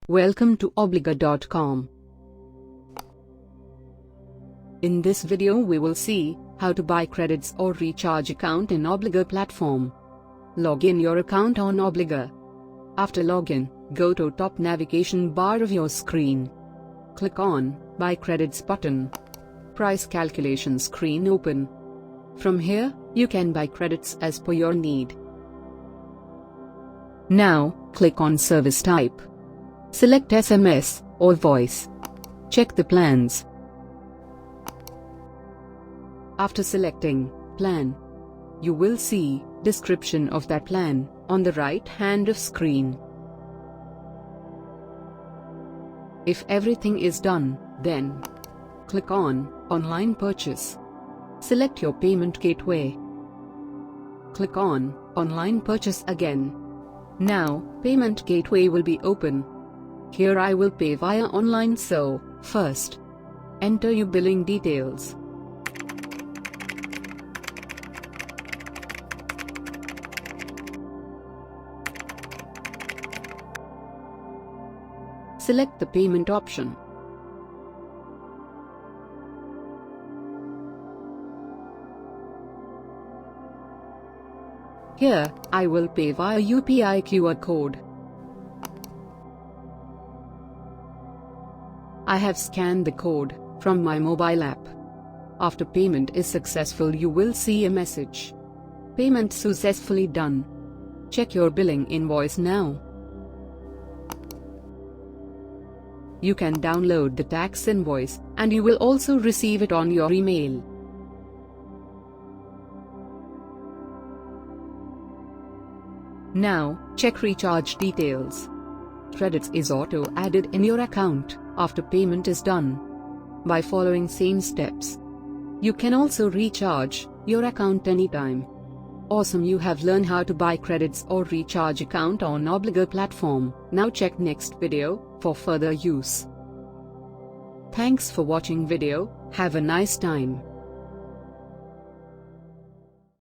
Welcome to Obligr.com. In this video we will see how to buy credits or recharge account in Obligr platform. Log in your account on Obligr. After login, go to top navigation bar of your screen. Click on Buy Credits button. Price calculation screen open. From here, you can buy credits as per your need. Now, click on Service Type. Select SMS or voice. Check the plans. After selecting Plan, you will see description of that plan on the right hand of screen. If everything is done, then click on Online Purchase. Select your payment gateway. Click on Online Purchase again. Now, payment gateway will be open. Here I will pay via online, so first, enter your billing details. Select the payment option. Here, I will pay via UPI QR code. I have scanned the code from my mobile app. After payment is successful, you will see a message. Payment successfully done. Check your billing invoice now. You can download the tax invoice, and you will also receive it on your email. Now, check recharge details. Credits is auto added in your account after payment is done. By following same steps, you can also recharge your account anytime. Awesome, you have learned how to buy credits or recharge account on Obligr platform. Now check next video for further use. Thanks for watching video. Have a nice time.